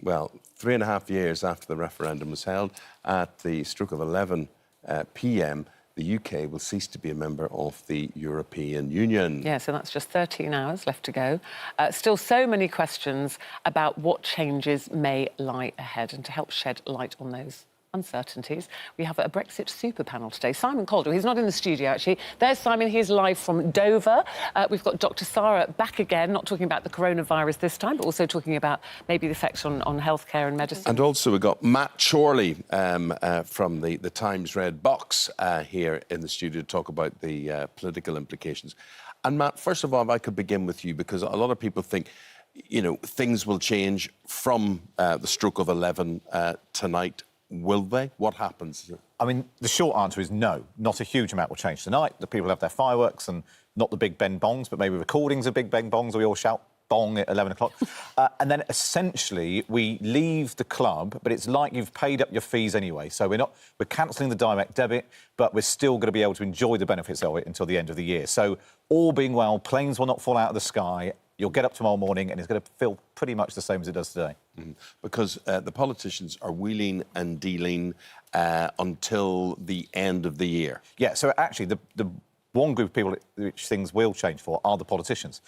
Well, 3.5 years after the referendum was held, at the stroke of 11 p.m, the UK will cease to be a member of the European Union. Yeah, so that's just 13 hours left to go. Still so many questions about what changes may lie ahead. And to help shed light on those uncertainties, we have a Brexit super panel today. Simon Calder, he's not in the studio, actually. There's Simon, he's live from Dover. We've got Dr Sara back again, not talking about the coronavirus this time, but also talking about maybe the effects on healthcare and medicine. And also we've got Matt Chorley from the Times Red Box here in the studio to talk about the political implications. And Matt, first of all, if I could begin with you, because a lot of people think, you know, things will change from the stroke of 11 tonight. Will they? What happens? I mean, the short answer is no. Not a huge amount will change tonight. The people have their fireworks and not the Big Ben bongs, but maybe recordings of Big Ben bongs. We all shout bong at 11 o'clock. And then, essentially, we leave the club, but it's like you've paid up your fees anyway. So we're cancelling the direct debit, but we're still going to be able to enjoy the benefits of it until the end of the year. So, all being well, planes will not fall out of the sky. You'll get up tomorrow morning and it's going to feel pretty much the same as it does today. Mm-hmm. Because the politicians are wheeling and dealing until the end of the year. Yeah, so actually the one group of people which things will change for are the politicians.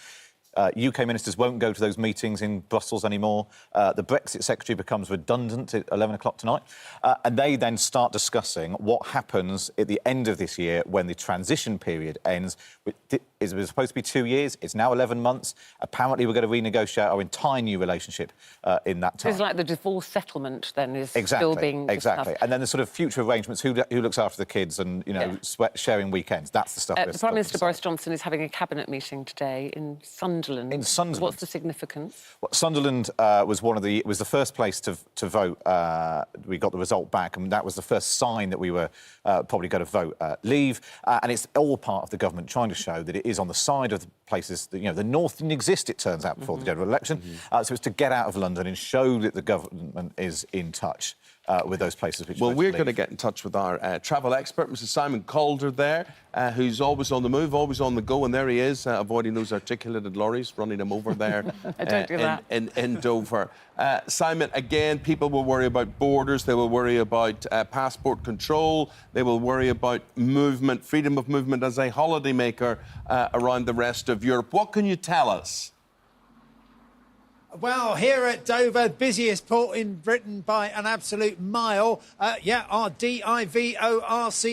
UK ministers won't go to those meetings in Brussels anymore. The Brexit secretary becomes redundant at 11 o'clock tonight. And they then start discussing what happens at the end of this year when the transition period ends. It was supposed to be 2 years. It's now 11 months. Apparently, we're going to renegotiate our entire new relationship in that time. It's like the divorce settlement, then, is still being discussed. Exactly. And then the sort of future arrangements, who looks after the kids and, you know, sharing weekends. That's the stuff. The Prime Minister, Boris Johnson, is having a cabinet meeting today in Sunderland. In Sunderland. What's the significance? Well, Sunderland was the first place to vote. We got the result back, and that was the first sign that we were probably going to vote leave. And it's all part of the government trying to show that it is on the side of the places that, you know, the North didn't exist, it turns out, before the general election. So it's to get out of London and show that the government is in touch with those places which... Well, we're going to get in touch with our travel expert, Mr Simon Calder there, who's always on the move, always on the go, and there he is, avoiding those articulated lorries, running him over there Don't do that. In Dover. Simon, again, people will worry about borders, they will worry about passport control, they will worry about movement, freedom of movement as a holidaymaker around the rest of Europe. What can you tell us? Well, here at Dover, busiest port in Britain by an absolute mile. Our DIVORCE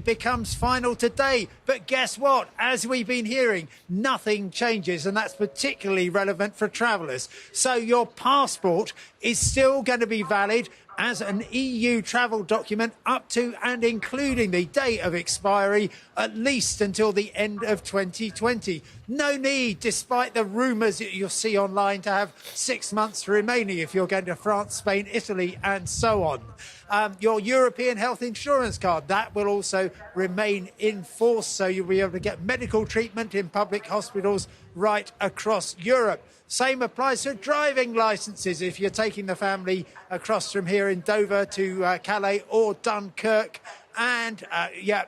becomes final today. But guess what? As we've been hearing, nothing changes, and that's particularly relevant for travellers. So your passport is still going to be valid as an EU travel document up to and including the date of expiry, at least until the end of 2020. No need, despite the rumours that you'll see online, to have 6 months remaining if you're going to France, Spain, Italy and so on. Your European health insurance card, that will also remain in force, so you'll be able to get medical treatment in public hospitals right across Europe. Same applies to driving licences if you're taking the family across from here in Dover to Calais or Dunkirk. And,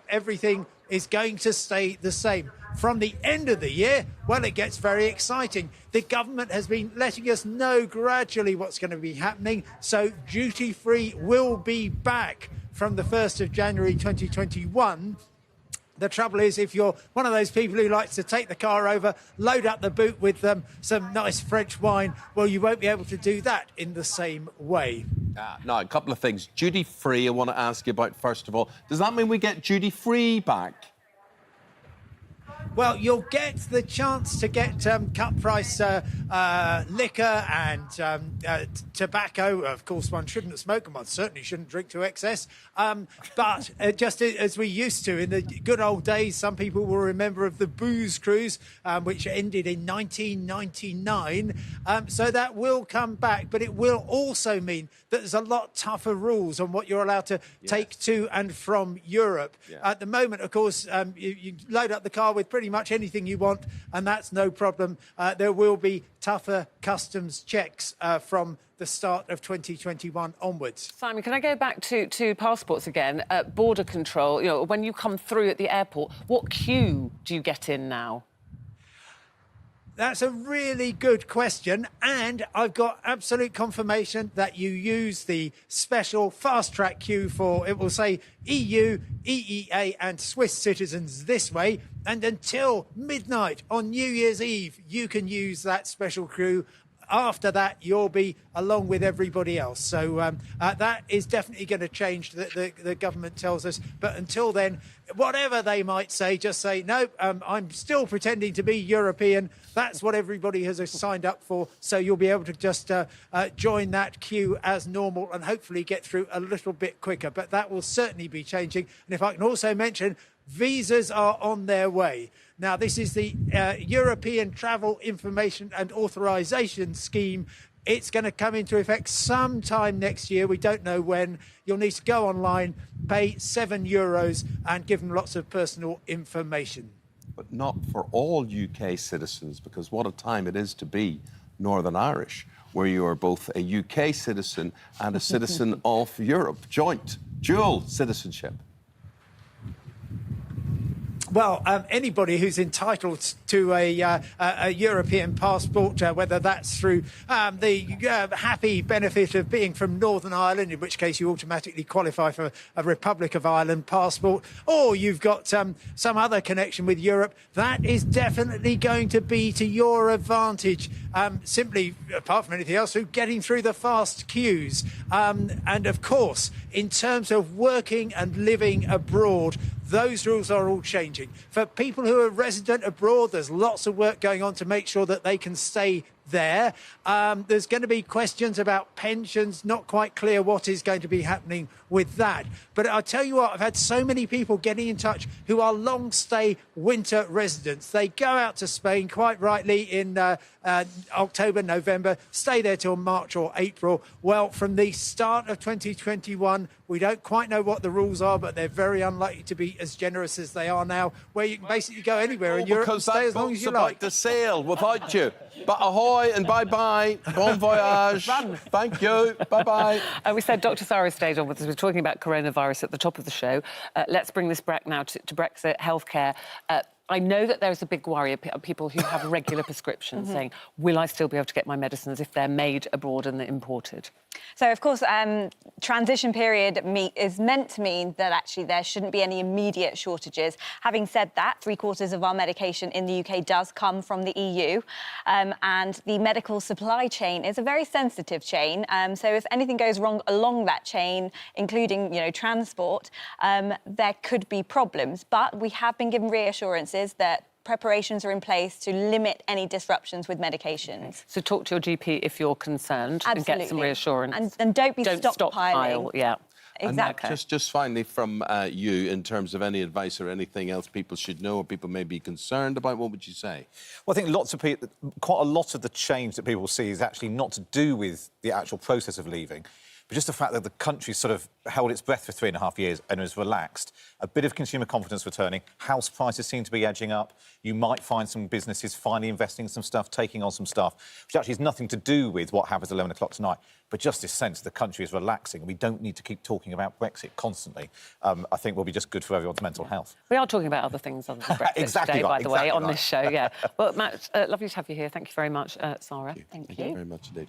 everything is going to stay the same. From the end of the year, well, it gets very exciting. The government has been letting us know gradually what's going to be happening. So duty-free will be back from the 1st of January 2021. The trouble is, if you're one of those people who likes to take the car over, load up the boot with some nice French wine, well, you won't be able to do that in the same way. Now, a couple of things. Duty-free, I want to ask you about, first of all. Does that mean we get duty-free back? Well, you'll get the chance to get cut-price liquor and tobacco. Of course, one shouldn't smoke and one certainly shouldn't drink to excess. But just as we used to in the good old days, some people will remember of the booze cruise, which ended in 1999. So that will come back, but it will also mean that there's a lot tougher rules on what you're allowed to take to and from Europe. At the moment, of course, you load up the car with pretty much anything you want, and that's no problem. There will be tougher customs checks from the start of 2021 onwards. Simon, can I go back to passports again? Border control, you know, when you come through at the airport, what queue do you get in now? That's a really good question, and I've got absolute confirmation that you use the special fast-track queue for, it will say EU, EEA and Swiss citizens this way, and until midnight on New Year's Eve, you can use that special queue. After that, you'll be along with everybody else. So that is definitely going to change, the government tells us. But until then, whatever they might say, just say, no, I'm still pretending to be European. That's what everybody has signed up for. So you'll be able to just join that queue as normal and hopefully get through a little bit quicker. But that will certainly be changing. And if I can also mention, visas are on their way. Now, this is the European Travel Information and Authorisation Scheme. It's going to come into effect sometime next year. We don't know when. You'll need to go online, pay €7 and give them lots of personal information. But not for all UK citizens, because what a time it is to be Northern Irish, where you are both a UK citizen and a citizen of Europe. Joint, dual citizenship. Well, anybody who's entitled to a European passport, whether that's through the happy benefit of being from Northern Ireland, in which case you automatically qualify for a Republic of Ireland passport, or you've got some other connection with Europe, that is definitely going to be to your advantage. Simply, apart from anything else, through getting through the fast queues. And of course, in terms of working and living abroad, those rules are all changing. For people who are resident abroad, there's lots of work going on to make sure that they can stay there. There's going to be questions about pensions, not quite clear what is going to be happening with that. But I'll tell you what, I've had so many people getting in touch who are long stay winter residents. They go out to Spain, quite rightly, in October, November, stay there till March or April. Well, from the start of 2021, we don't quite know what the rules are, but they're very unlikely to be as generous as they are now, where you can basically go anywhere in Europe and stay as long as you like. Because that boat's about to sail without you. But ahoy and bye-bye. Bon voyage. Run. Thank you. Bye-bye. We said Dr Sara stayed on with us. We were talking about coronavirus at the top of the show. Let's bring this back now to Brexit, healthcare. I know that there's a big worry of people who have regular prescriptions saying, will I still be able to get my medicines if they're made abroad and they're imported? So, of course, transition period is meant to mean that actually there shouldn't be any immediate shortages. Having said that, 3/4 of our medication in the UK does come from the EU, and the medical supply chain is a very sensitive chain. So if anything goes wrong along that chain, including, transport, there could be problems. But we have been given reassurances that preparations are in place to limit any disruptions with medications. So talk to your GP if you're concerned. Absolutely. And get some reassurance. And don't be stockpiling. stockpiling. Yeah. Exactly. And just finally from you, in terms of any advice or anything else people should know or people may be concerned about, what would you say? Well, I think lots of people, quite a lot of the change that people see is actually not to do with the actual process of leaving, but just the fact that the country sort of held its breath for 3.5 years and has relaxed. A bit of consumer confidence returning. House prices seem to be edging up. You might find some businesses finally investing in some stuff, taking on some stuff, which actually has nothing to do with what happens at 11 o'clock tonight, but just this sense the country is relaxing. We don't need to keep talking about Brexit constantly. I think will be just good for everyone's mental health. We are talking about other things other than Brexit Exactly today, right, by the way, exactly on right. this show, yeah. Well, Matt, lovely to have you here. Thank you very much, Sara. Thank you very much indeed.